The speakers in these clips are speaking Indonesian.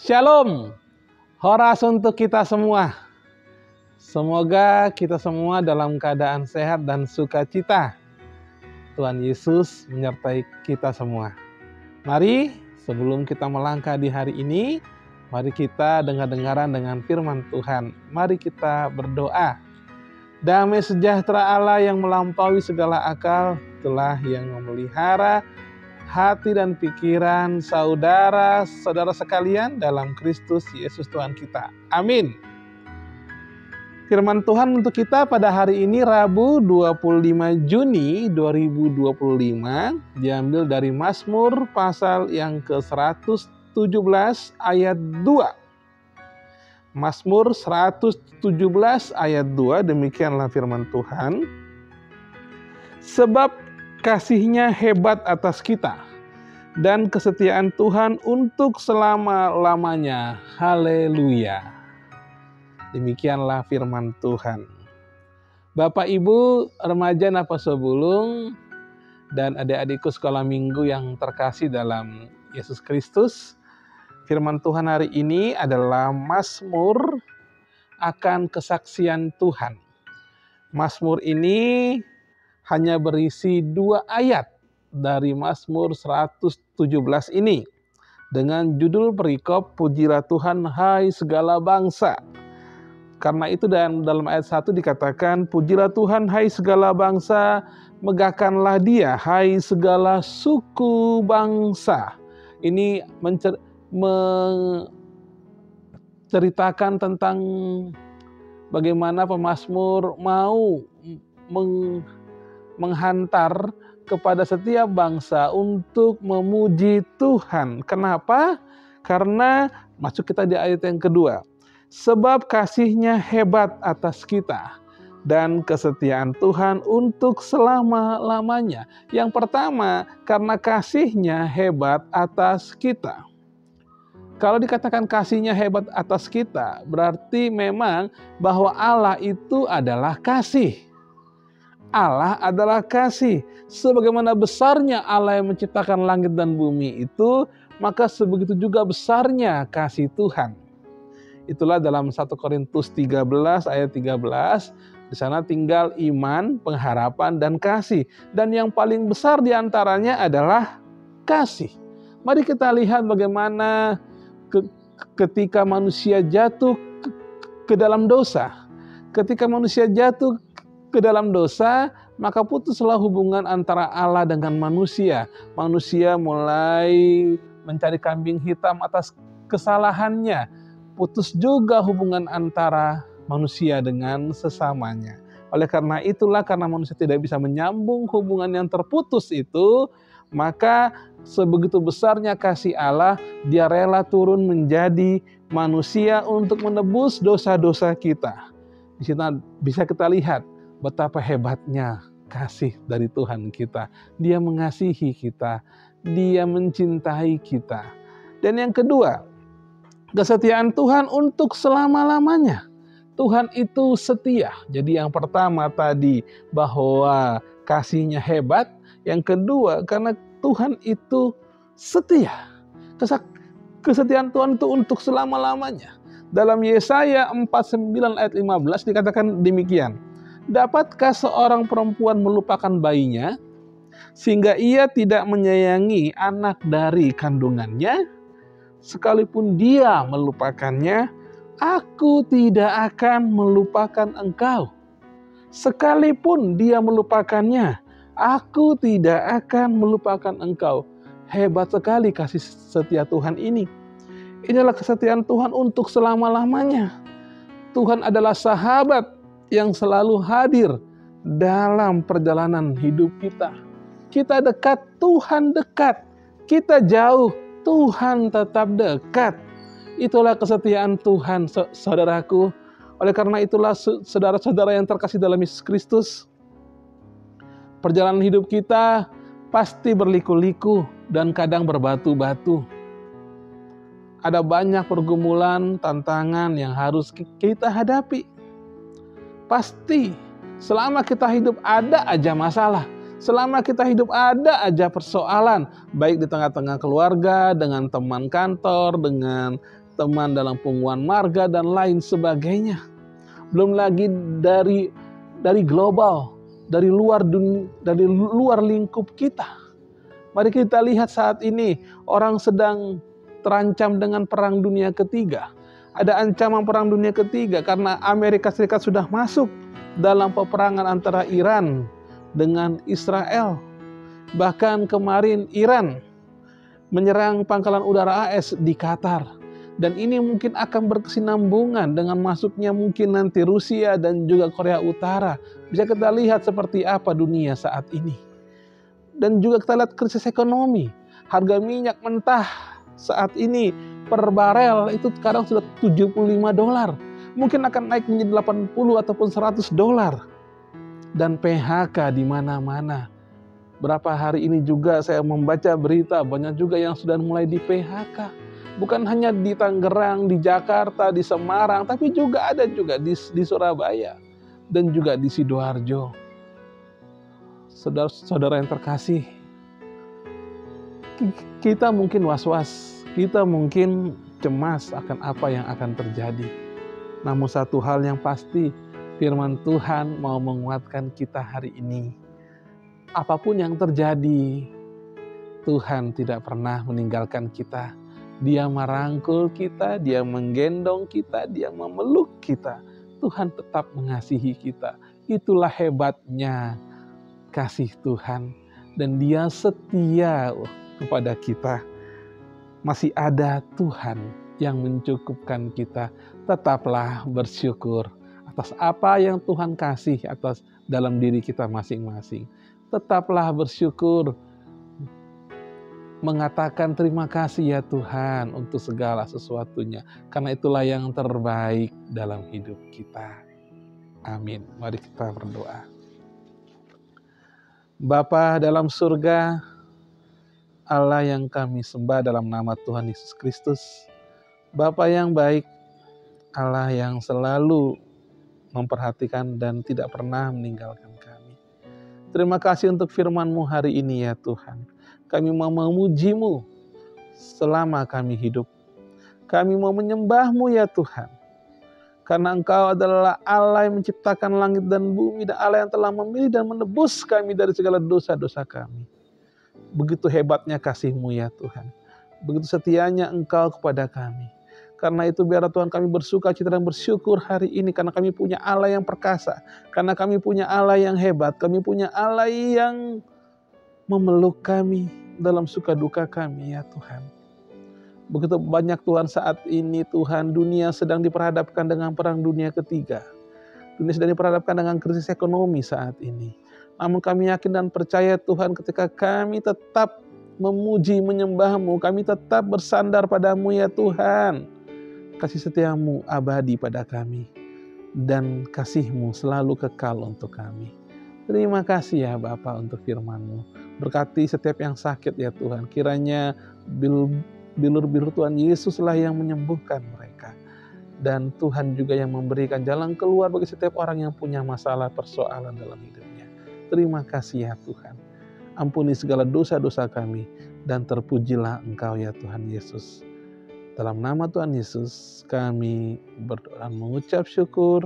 Shalom, horas untuk kita semua. Semoga kita semua dalam keadaan sehat dan sukacita. Tuhan Yesus menyertai kita semua. Mari sebelum kita melangkah di hari ini, mari kita dengar-dengaran dengan firman Tuhan. Mari kita berdoa. Damai sejahtera Allah yang melampaui segala akal, itulah yang memelihara hati dan pikiran saudara-saudara sekalian dalam Kristus Yesus Tuhan kita. Amin. Firman Tuhan untuk kita pada hari ini Rabu 25 Juni 2025 diambil dari Mazmur pasal yang ke-117 ayat 2. Mazmur 117 ayat 2, demikianlah firman Tuhan. Sebab kasih-Nya hebat atas kita, dan kesetiaan Tuhan untuk selama-lamanya. Haleluya. Demikianlah firman Tuhan. Bapak, Ibu, remaja Napas Sebulung, dan adik-adikku sekolah minggu yang terkasih dalam Yesus Kristus. Firman Tuhan hari ini adalah Mazmur akan kesaksian Tuhan. Mazmur ini hanya berisi 2 ayat dari Mazmur 117 ini. Dengan judul perikop, Pujilah Tuhan hai segala bangsa. Karena itu dalam ayat 1 dikatakan, Pujilah Tuhan hai segala bangsa, megahkanlah Dia hai segala suku bangsa. Ini menceritakan tentang bagaimana pemazmur mau menghantar kepada setiap bangsa untuk memuji Tuhan. Kenapa? Karena masuk kita di ayat yang kedua. Sebab kasih-Nya hebat atas kita, dan kesetiaan Tuhan untuk selama-lamanya. Yang pertama, karena kasih-Nya hebat atas kita. Kalau dikatakan kasih-Nya hebat atas kita, berarti memang bahwa Allah itu adalah kasih. Allah adalah kasih. Sebagaimana besarnya Allah yang menciptakan langit dan bumi itu, maka sebegitu juga besarnya kasih Tuhan. Itulah dalam 1 Korintus 13 ayat 13. Di sana tinggal iman, pengharapan, dan kasih. Dan yang paling besar diantaranya adalah kasih. Mari kita lihat bagaimana ketika manusia jatuh ke dalam dosa. Ketika manusia jatuh ke dalam dosa, maka putuslah hubungan antara Allah dengan manusia. Manusia mulai mencari kambing hitam atas kesalahannya. Putus juga hubungan antara manusia dengan sesamanya. Oleh karena itulah, karena manusia tidak bisa menyambung hubungan yang terputus itu, maka sebegitu besarnya kasih Allah, Dia rela turun menjadi manusia untuk menebus dosa-dosa kita. Di sini bisa kita lihat betapa hebatnya kasih dari Tuhan kita. Dia mengasihi kita, Dia mencintai kita. Dan yang kedua, kesetiaan Tuhan untuk selama-lamanya. Tuhan itu setia. Jadi yang pertama tadi bahwa kasih-Nya hebat. Yang kedua, karena Tuhan itu setia. Kesetiaan Tuhan itu untuk selama-lamanya. Dalam Yesaya 49 ayat 15 dikatakan demikian. Dapatkah seorang perempuan melupakan bayinya, sehingga ia tidak menyayangi anak dari kandungannya? Sekalipun dia melupakannya, aku tidak akan melupakan engkau. Sekalipun dia melupakannya, aku tidak akan melupakan engkau. Hebat sekali kasih setia Tuhan ini. Inilah kesetiaan Tuhan untuk selama-lamanya. Tuhan adalah sahabat yang selalu hadir dalam perjalanan hidup kita. Kita dekat, Tuhan dekat. Kita jauh, Tuhan tetap dekat. Itulah kesetiaan Tuhan, saudaraku. Oleh karena itulah, saudara-saudara yang terkasih dalam Yesus Kristus, perjalanan hidup kita pasti berliku-liku dan kadang berbatu-batu. Ada banyak pergumulan, tantangan yang harus kita hadapi. Pasti selama kita hidup ada aja masalah. Selama kita hidup ada aja persoalan. Baik di tengah-tengah keluarga, dengan teman kantor, dengan teman dalam pengumuman marga, dan lain sebagainya. Belum lagi dari global, dari luar lingkup kita. Mari kita lihat saat ini orang sedang terancam dengan perang dunia ketiga. Ada ancaman perang dunia ketiga karena Amerika Serikat sudah masuk dalam peperangan antara Iran dengan Israel. Bahkan kemarin Iran menyerang pangkalan udara AS di Qatar. Dan ini mungkin akan berkesinambungan dengan masuknya mungkin nanti Rusia dan juga Korea Utara. Bisa kita lihat seperti apa dunia saat ini. Dan juga kita lihat krisis ekonomi. Harga minyak mentah saat ini per barel itu sekarang sudah $75. Mungkin akan naik menjadi 80 ataupun $100. Dan PHK di mana-mana. Berapa hari ini juga saya membaca berita, banyak juga yang sudah mulai di PHK. Bukan hanya di Tangerang, di Jakarta, di Semarang, tapi juga ada juga di Surabaya dan juga di Sidoarjo. Saudara-saudara yang terkasih, kita mungkin was-was, kita mungkin cemas akan apa yang akan terjadi. Namun satu hal yang pasti, firman Tuhan mau menguatkan kita hari ini. Apapun yang terjadi, Tuhan tidak pernah meninggalkan kita. Dia merangkul kita, Dia menggendong kita, Dia memeluk kita. Tuhan tetap mengasihi kita. Itulah hebatnya kasih Tuhan. Dan Dia setia kepada kita. Masih ada Tuhan yang mencukupkan kita. Tetaplah bersyukur atas apa yang Tuhan kasih atas dalam diri kita masing-masing. Tetaplah bersyukur, mengatakan terima kasih ya Tuhan untuk segala sesuatunya. Karena itulah yang terbaik dalam hidup kita. Amin. Mari kita berdoa. Bapa dalam surga, Allah yang kami sembah dalam nama Tuhan Yesus Kristus. Bapa yang baik, Allah yang selalu memperhatikan dan tidak pernah meninggalkan kami. Terima kasih untuk firman-Mu hari ini ya Tuhan. Kami mau memuji-Mu selama kami hidup. Kami mau menyembah-Mu ya Tuhan. Karena Engkau adalah Allah yang menciptakan langit dan bumi, dan Allah yang telah memilih dan menebus kami dari segala dosa-dosa kami. Begitu hebatnya kasih-Mu ya Tuhan. Begitu setianya Engkau kepada kami. Karena itu biarlah Tuhan kami bersuka cita dan bersyukur hari ini. Karena kami punya Allah yang perkasa. Karena kami punya Allah yang hebat. Kami punya Allah yang memeluk kami dalam suka duka kami ya Tuhan. Begitu banyak Tuhan saat ini Tuhan, dunia sedang diperhadapkan dengan perang dunia ketiga. Dunia sedang diperhadapkan dengan krisis ekonomi saat ini. Namun kami yakin dan percaya Tuhan, ketika kami tetap memuji menyembah-Mu, kami tetap bersandar pada-Mu ya Tuhan. Kasih setia-Mu abadi pada kami. Dan kasih-Mu selalu kekal untuk kami. Terima kasih ya Bapa untuk firman-Mu. Berkati setiap yang sakit ya Tuhan. Kiranya bilur-bilur Tuhan Yesuslah yang menyembuhkan mereka. Dan Tuhan juga yang memberikan jalan keluar bagi setiap orang yang punya masalah persoalan dalam hidupnya. Terima kasih ya Tuhan. Ampuni segala dosa-dosa kami. Dan terpujilah Engkau ya Tuhan Yesus. Dalam nama Tuhan Yesus kami berdoa dan mengucap syukur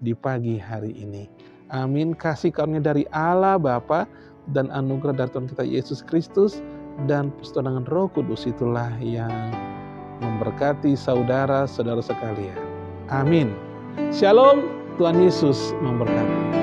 di pagi hari ini. Amin. Kasih karunia dari Allah Bapa dan anugerah dari Tuhan kita Yesus Kristus dan persekutuan Roh Kudus itulah yang memberkati saudara-saudara sekalian. Amin. Shalom. Tuhan Yesus memberkati.